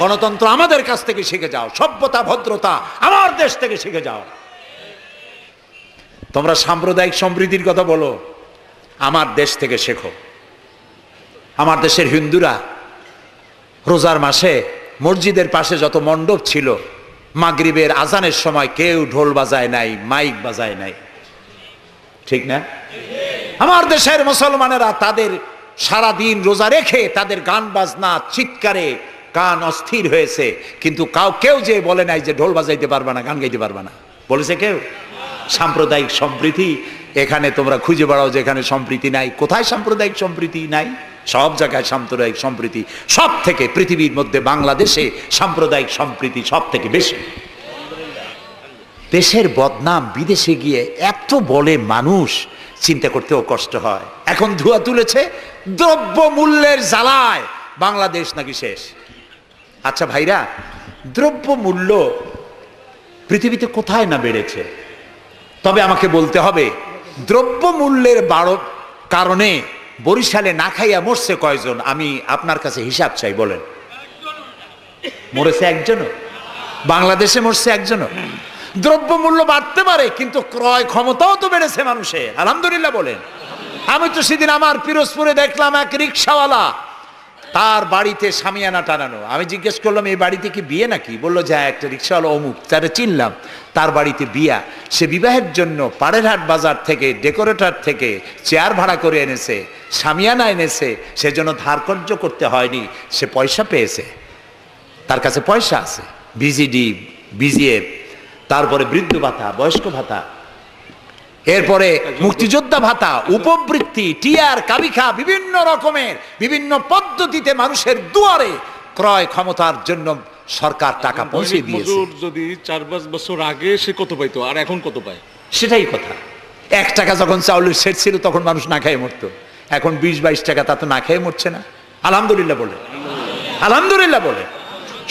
গণতন্ত্র আমাদের কাছ থেকে শিখে যাও, সভ্যতা ভদ্রতা আমার দেশ থেকে শিখে যাও। তোমরা সাম্প্রদায়িক সম্প্রীতির কথা বলো, আমার দেশ থেকে শেখো। আমার দেশের হিন্দুরা রোজার মাসে মসজিদের পাশে যত মণ্ডপ ছিল, মাগরিবের আজানের সময় কেউ ঢোল বাজায় নাই, মাইক বাজায় নাই, ঠিক না? আমার দেশের মুসলমানেরা তাদের সারা দিন রোজা রেখে তাদের গান বাজনা চিৎকারে কান অস্থির হয়েছে, কিন্তু কেউ যে বলে নাই যে ঢোল বাজাইতে পারবে না, গান গাইতে পারবে না, বলেছে কেউ? সাম্প্রদায়িক সম্প্রীতি এখানে তোমরা খুঁজে বেড়াও যেখানে সম্প্রীতি নাই। কোথায় সাম্প্রদায়িক সম্প্রীতি নাই? সব জায়গায় সাম্প্রদায়িক সম্প্রীতি। সব থেকে পৃথিবীর মধ্যে বাংলাদেশে সাম্প্রদায়িক সম্প্রীতি সব থেকে বেশি। দেশের বদনাম বিদেশে গিয়ে এত বলে মানুষ, চিন্তা করতেও কষ্ট হয়। এখন ধোঁয়া তুলেছে দ্রব্য মূল্যের জ্বালায় বাংলাদেশ নাকি শেষ। আচ্ছা ভাইরা, দ্রব্য মূল্য পৃথিবীতে কোথায় না বেড়েছে? তবে আমাকে বলতে হবে, দ্রব্যমূল্যের কারণে বরিশালে না খাইয়া মরছে কয়জন? আমি আপনার কাছে হিসাব চাই, বলেন। মরেছে একজনও? বাংলাদেশে মরছে একজনও? দ্রব্যমূল্য বাড়তে পারে, কিন্তু ক্রয় ক্ষমতাও তো বেড়েছে মানুষের, আলহামদুলিল্লাহ বলেন। আমি তো সেদিন আমার পিরোজপুরে দেখলাম এক রিক্সাওয়ালা, তার বাড়িতে শামিয়ানা টানানো। আমি জিজ্ঞেস করলাম, এই বাড়িতে কি বিয়ে নাকি? বললো যে একটা রিক্সাওয়ালা অমুক, তারা চিনলাম, তার বাড়িতে বিয়া। সে বিবাহের জন্য পাড়েরহাট বাজার থেকে, ডেকোরেটর থেকে চেয়ার ভাড়া করে এনেছে, শামিয়ানা এনেছে, সেজন্য ধার কর্য করতে হয়নি, সে পয়সা পেয়েছে, তার কাছে পয়সা আছে। বিজিডি, বিজিএফ, তারপরে বৃদ্ধ ভাতা, বয়স্ক ভাতা, এরপরে মুক্তিযোদ্ধা ভাতা, উপবৃত্তি, টিআর, কাবিখা, বিভিন্ন রকমের বিভিন্ন পদ্ধতিতে মানুষের দুয়ারে ক্রয় ক্ষমতার জন্য সরকার টাকা পৌঁছে দিয়েছে। যদি 4-5 বছর আগে সে কত পাইতো, আর এখন কত পায়? সেটাই কথা। 1 টাকা যখন চাউলের সেট ছিল তখন মানুষ না খেয়ে মরতো, এখন 20-22 টাকা, তা তো না খেয়ে মরছে না। আলহামদুলিল্লাহ বলে, আলহামদুলিল্লাহ বলে।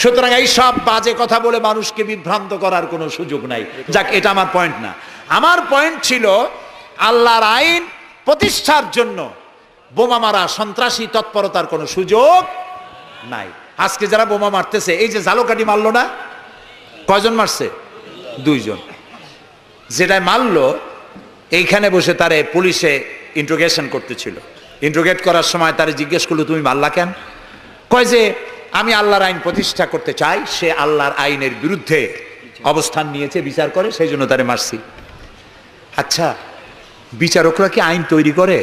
সুতরাং এই সব বাজে কথা বলে মানুষকে বিভ্রান্ত করার কোনো সুযোগ নাই। যাক, এটা আমার পয়েন্ট না। আমার পয়েন্ট ছিল, আল্লাহর আইন প্রতিষ্ঠার জন্য বোমা মারা, সন্ত্রাসী তৎপরতার কোনো সুযোগ নাই। আজকে যারা বোমা মারতেছে, এই যে ঝালকাঠি মারলো না, কয়জন মারছে? 2 জন। যেটা মারলো, এইখানে বসে তারে পুলিশে ইন্ট্রোগেশন করতেছিল। ইন্ট্রোগেট করার সময় তারে জিজ্ঞেস করলো, তুমি মারলা কেন? কয় যে আমি আল্লাহর আইন প্রতিষ্ঠা করতে চাই, সে আল্লাহর আইনের বিরুদ্ধে অবস্থান নিয়েছে, বিচার করে, সেই জন্য তারে মারছি। আচ্ছা, বিচারকরা কি আইন তৈরি করে?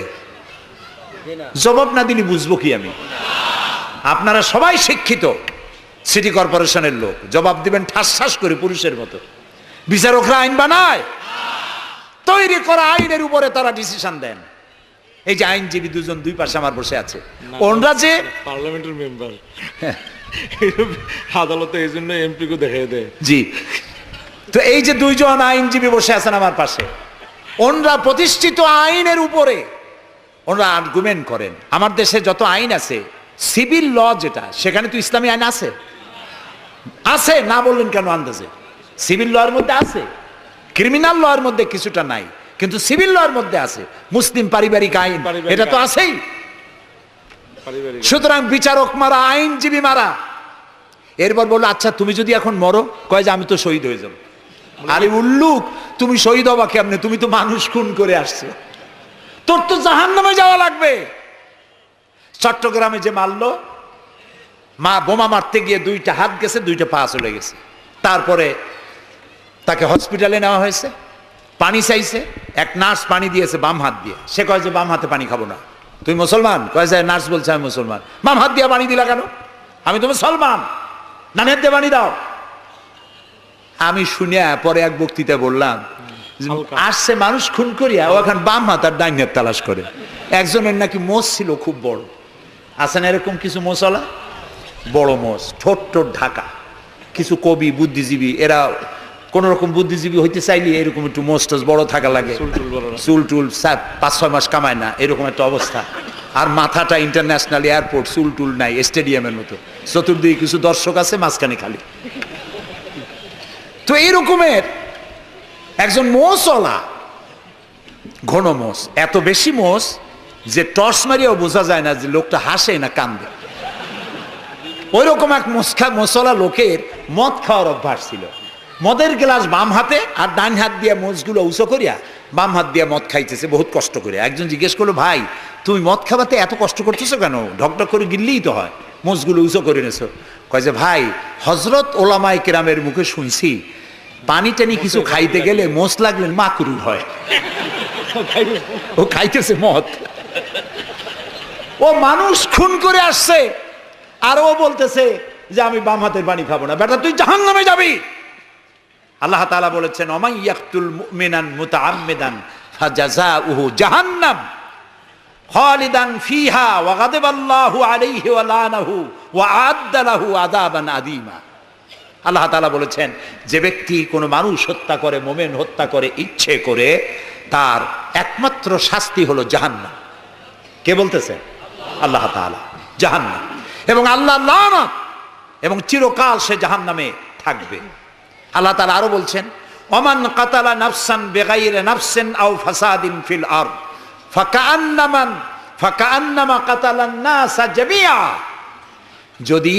জবাব না দিলে বুঝবো কি আমি? আপনারা সবাই শিক্ষিত, সিটি কর্পোরেশনের লোক, জবাব দিবেন ঠাস ঠাস করে পুরুষের মতো। বিচারকরা আইন বানায়? তৈরি করা আইনের উপরে তারা ডিসিশন দেন। এই যে আইনজীবী 2 জন 2 পাশে আমার বসে আছে, ওনরা যে পার্লামেন্টের মেম্বার, আদালতে এই জন্য এমপি কে দেখাই দেয়। জি, তো এই যে 2 জন আইনজীবী বসে আছেন আমার পাশে, ওনরা প্রতিষ্ঠিত আইনের উপরে ওনরা আর্গুমেন্ট করেন। আমার দেশে যত আইন আছে, সিভিল ল যেটা, সেখানে তো ইসলামী আইন আছে, আছে না বললেন কেন? আন্দাজে সিভিল ল এর মধ্যে আছে, ক্রিমিনাল ল এর মধ্যে কিছুটা নাই, কিন্তু সিভিল ল এর মধ্যে আছে। মুসলিম পারিবারিক আইন, এটা তো আছেই। সুতরাং বিচারক মারা, আইনজীবী মারা। এরপর বললো, আচ্ছা তুমি যদি এখন মরো, কয় যে আমি তো শহীদ হয়ে যাবো। আরে উল্লুক, তুমি শহীদ হবা কেমনে? তুমি তো মানুষ খুন করে আসছো, তোর তো জাহান্নামে যাওয়া লাগবে। চট্টগ্রামে যে মারলো, বোমা মারতে গিয়ে 2টা হাত গেছে, 2টা পা চলে গেছে। তারপরে তাকে হসপিটালে নেওয়া হয়েছে, পানি চাইছে, এক নার্স পানি দিয়েছে বাম হাত দিয়ে। সে কয় যে বাম হাতে পানি খাবো না। তুই মুসলমান? কয় যে নার্স বলছে আমি মুসলমান। বাম হাত দিয়ে পানি দিলা কেন? আমি তো মুসলমান, ডান হাত দিয়ে পানি দাও। আমি শুনিয়া পরে এক বক্তৃতা বললাম, আসছে মানুষ খুন করিয়া, ও এখন বাম হাত আর ডাইন হাত তালাশ করে। একজনের নাকি মোষ ছিল খুব বড়, আছে না এরকম কিছু মোষওয়ালা, বড় মোষ, ঠোঁট ঠোঁট ঢাকা। কিছু কবি, বুদ্ধিজীবী, এরা কোন রকম বুদ্ধিজীবী হইতে চাইলে এরকম একটু মোষ টোষ বড় থাকা লাগে, চুল টুল 5-6 মাস কামায় না, এরকম একটা অবস্থা। আর মাথাটা ইন্টারন্যাশনাল এয়ারপোর্ট, চুল টুল নাই, স্টেডিয়ামের মতো, চতুর্দিকে কিছু দর্শক আছে, মাঝখানে খালি। তো এইরকমের একজন মোষওয়ালা, ঘন মোষ, এত বেশি মোষ যে টর্চ মারিয়াও বোঝা যায় না যে লোকটা হাসে না কান্দে। ওই রকম এক মোষওয়ালা লোকের মদ খাওয়ার অভ্যাস ছিল। মদের গ্লাস বাম হাতে, আর ডান হাত দিয়ে মোষগুলো উঁচু করিয়া বাম হাত দিয়ে মদ খাইতেছে বহুত কষ্ট করে। একজন জিজ্ঞেস করলো, ভাই তুমি মদ খাওয়াতে এত কষ্ট করতেছো কেন? ঢকঢক করে গিললেই তো হয়, মোষগুলো উঁচু করে নেছো। কয় যে ভাই, হজরত ওলামায়ে কেরামের মুখে শুনছি, পানি টানি কিছু খাইতে গেলে মোষ লাগলে মাকরুহ হয়। ও খাইতেছে মদ, ও মানুষ খুন করে আসছে, আর ও বলতেছে যে আমি বাম হাতের পানি খাবো না। বেটা তুই জাহান্নামে যাবি। আল্লাহ তাআলা বলেছেন, ওমাই ইয়াকতুল মুমিনান মুতাআম্মিদান ফাজাযাউহু জাহান্নাম খালিদান ফিহা ওয়া গাদাবাল্লাহু আলাইহি ওয়া লানাহু ওয়া আ'আদ্দা লাহু আযাবান আযীমা। আল্লাহ তাআলা বলেছেন, যে ব্যক্তি কোনো মানুষ হত্যা করে, মুমিন হত্যা করে ইচ্ছে করে, তার একমাত্র শাস্তি হলো জাহান্নাম। কে বলতেছে? আল্লাহ তাআলা। জাহান্নাম, এবং আল্লাহ লানত, এবং চিরকাল সে জাহান্নামে থাকবে। আল্লাহ তাআলা আরো বলছেন, ওমান কাতালা নাফসান বিগাইরি নাফসিন আও ফাসাদিন ফিল আরদ ফাকান্নামা কাতালান নাসা জামিআ। যদি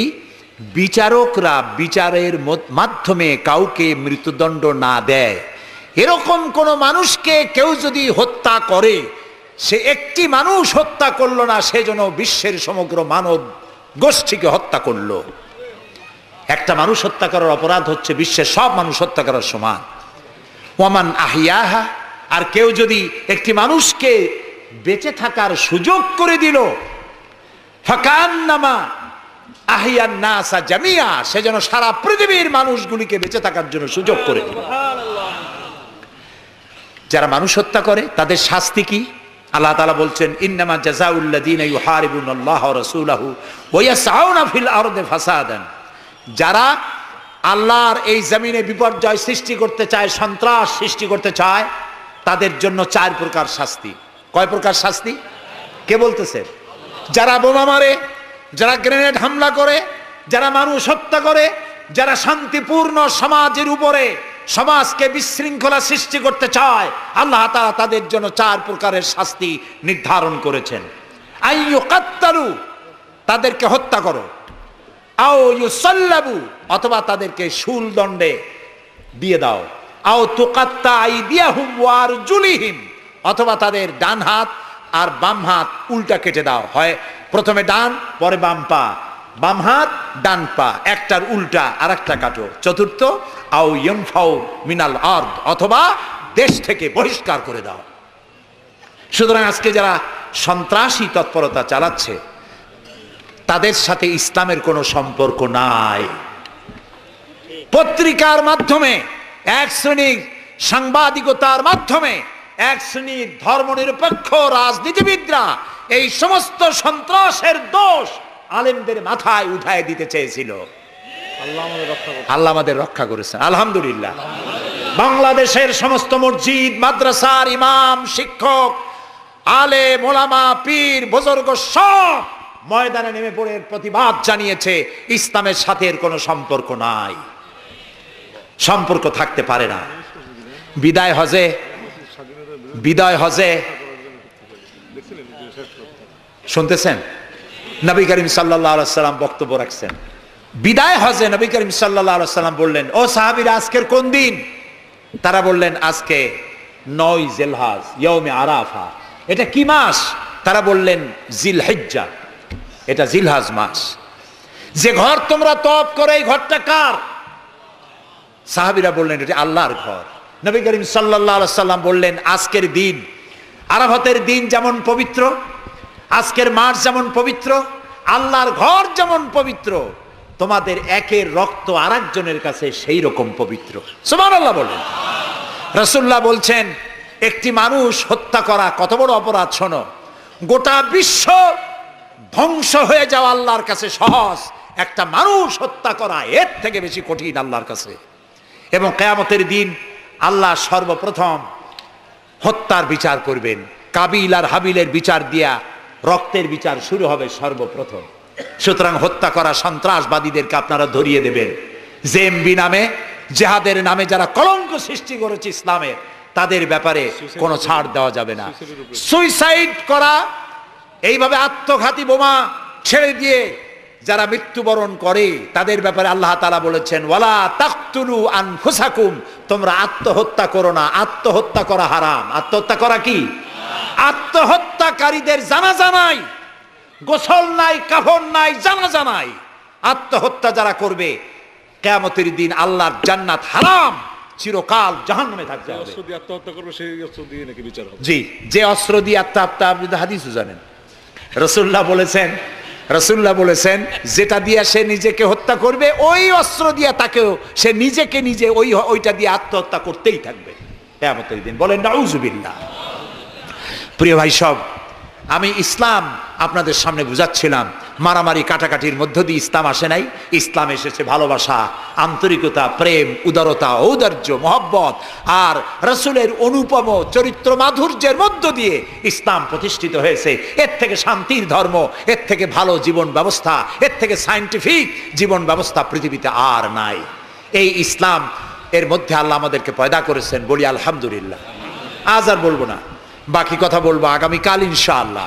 বিচারকরা বিচারের মাধ্যমে কাউকে মৃত্যুদণ্ড না দেয়, এরকম কোন মানুষকে কেউ যদি হত্যা করে, সে একটি মানুষ হত্যা করলো না, সেজন্য বিশ্বের সমগ্র মানব গোষ্ঠীকে হত্যা করলো। একটা মানুষ হত্যা করার অপরাধ হচ্ছে বিশ্বের সব মানুষ হত্যা করার সমান। ওয়ামান আহিয়াহা, আর কেউ যদি একটি মানুষকে বেঁচে থাকার সুযোগ করে দিল, ফাকান্নামা আহিয়ান নাসা জামিয়া, সেজন্য সারা পৃথিবীর মানুষগুলিকে বেঁচে থাকার জন্য সুযোগ করে দিল। যারা মানুষ হত্যা করে তাদের শাস্তি কি? আল্লাহ তাআলা বলছেন, ইন্নামা জাযাউল্লাযীনা ইউহারিবুনাল্লাহ ওয়া রাসূলাহু ওয়া ইয়াসআউনা ফিল আরদি ফাসাদান। যারা আল্লাহর এই জমিনে বিপর্যয় সৃষ্টি করতে চায়, সন্ত্রাস সৃষ্টি করতে চায়, তাদের জন্য 4 প্রকার শাস্তি। কয় প্রকার শাস্তি? কে বলতেছে? যারা বোমা মারে, যারা গ্রেনেড হামলা করে, যারা মানুষ হত্যা করে, যারা শান্তিপূর্ণ সমাজের উপরে সমাজকে বিশৃঙ্খলা সৃষ্টি করতে চায়, আল্লাহ তাআলা তাদের জন্য 4 প্রকারের শাস্তি নির্ধারণ করেছেন। আইয়ুকাত্তালু, তাদেরকে হত্যা করো, আও ইউসাল্লাবু, অথবা তাদেরকে শুল দণ্ডে দিয়ে দাও, আও তুকাত্তা আইদিয়াহুম ওয়া আরজুলিহিম, অথবা তাদের ডান হাত আর বাম হাত উল্টা কেটে দাও। হয় প্রথমে ডান, পরে বাম পা, বাম হাত ডান পা, একটার উল্টা আর একটা কাটো। চতুর্থ, আও ইউনফাউ মিনাল আরদ, অথবা দেশ থেকে বহিষ্কার করে দাও। সুতরাং আজকে যারা সন্ত্রাসী তৎপরতা চালাচ্ছে, তাদের সাথে ইসলামের কোনো সম্পর্ক নাই। পত্রিকার মাধ্যমে, এক শ্রেণীর সাংবাদিকতার মাধ্যমে এক শ্রেণীর ধর্মনিরপেক্ষ রাজনীতিবিদরা এই সমস্ত সন্ত্রাসের দোষ আলেমদের মাথায় উঠায় দিতে চেয়েছিল। আল্লাহ আমাদের রক্ষা করেছেন, আলহামদুলিল্লাহ। বাংলাদেশের সমস্ত মসজিদ, মাদ্রাসার ইমাম, শিক্ষক, আলেম, ওলামা, পীর, বুজুর্গ সব ময়দানে নেমে পড়ে প্রতিবাদ জানিয়েছে, ইসলামের সাথে এর কোনো সম্পর্ক নাই, সম্পর্ক থাকতে পারে না। বিদায় হজে শুনতেছেন, নবী করিম সাল্লাল্লাহু আলাইহি সাল্লাম বক্তব্য রাখছেন। বিদায় হজে নবী করিম সাল্লাল্লাহু আলাইহি সাল্লাম বললেন, ও সাহাবীরা, আজকের কোন দিন? তারা বললেন, আজকে 9 জিলহজ, ইয়াউমে আরাফা। এটা কি মাস? তারা বললেন, জিলহিজ্জা, এটা জিলহজ মাস। যে ঘর তোমরা তওয়াফ করো, এই ঘরটা কার? সাহাবীরা বললেন, এটা আল্লাহর ঘর। নবী করিম সাল্লাল্লাহু আলাইহি সাল্লাম বললেন, আজকের দিন, আরাফাতের দিন যেমন পবিত্র, আজকের মাস যেমন পবিত্র, আল্লাহর ঘর যেমন পবিত্র, তোমাদের একের রক্ত আরেকজনের কাছে সেই রকম পবিত্র। সুবহানাল্লাহ বলেন। রাসূলুল্লাহ বলছেন, একটি মানুষ হত্যা করা কত বড় অপরাধ শোনো। গোটা বিশ্ব ধ্বংস হয়ে যাওয়া আল্লাহর কাছে সহজ, একটা মানুষ হত্যা করা এর থেকে বেশি কঠিন আল্লাহর কাছে। এবং কিয়ামতের দিন আল্লাহ সর্বপ্রথম হত্যার বিচার করবেন। কাবিল আর হাবিলের বিচার দিয়া রক্তের বিচার শুরু হবে সর্বপ্রথম। সুতরাং হত্যা করা সন্ত্রাসবাদীদেরকে আপনারা ধরিয়ে দেবেন। জেএমবি নামে, জেহাদের নামে যারা কলঙ্ক সৃষ্টি করেছে ইসলামের, তাদের ব্যাপারে কোনো ছাড় দেওয়া যাবে না। সুইসাইড করা, এইভাবে আত্মঘাতী বোমা ছেড়ে দিয়ে যারা মৃত্যুবরণ করে, তাদের ব্যাপারে আল্লাহ তাআলা বলেছেন, ওয়ালা তাকতুলু আনফুসাকুম, তোমরা আত্মহত্যা করো না। আত্মহত্যা করা হারাম। আত্মহত্যা করা কি? আত্মহত্যাকারীদের জানাজা নাই, গোসল নাই, কাফন নাই, জানাজা নাই। আত্মহত্যা যারা করবে, কিয়ামতের দিন আল্লাহর জান্নাত হারাম, চিরকাল জাহান্নামে থাকতে হবে। অস্ত্র দিয়ে আত্মহত্যা করবে, সেই অস্ত্র দিয়ে নাকি বিচার হবে? জি, যে অস্ত্র দিয়ে আত্মহত্যা, আপনি তো হাদিসও জানেন। রাসূলুল্লাহ বলেছেন যেটা দিয়ে সে নিজেকে হত্যা করবে, ওই অস্ত্র দিয়ে তাকেও সে নিজেকে নিজে ওইটা দিয়ে আত্মহত্যা করতেই থাকবে কিয়ামতের দিন। বলেন নাউযুবিল্লাহ। প্রিয় ভাই সব, আমি ইসলাম আপনাদের সামনে বুঝাচ্ছিলাম। মারামারি কাটাকাটির মধ্য দিয়ে ইসলাম আসে নাই। ইসলাম এসেছে ভালোবাসা, আন্তরিকতা, প্রেম, উদারতা, ঔদার্য, মহব্বত আর রাসূলের অনুপম চরিত্র মাধুর্যের মধ্য দিয়ে ইসলাম প্রতিষ্ঠিত হয়েছে। এর থেকে শান্তির ধর্ম, এর থেকে ভালো জীবন ব্যবস্থা, এর থেকে সায়েন্টিফিক জীবন ব্যবস্থা পৃথিবীতে আর নাই। এই ইসলাম এর মধ্যে আল্লাহ আমাদেরকে পয়দা করেছেন, বলি আলহামদুলিল্লাহ। আজ আর বলবো না, বাকি কথা বলবো আগামীকাল ইনশাআল্লাহ।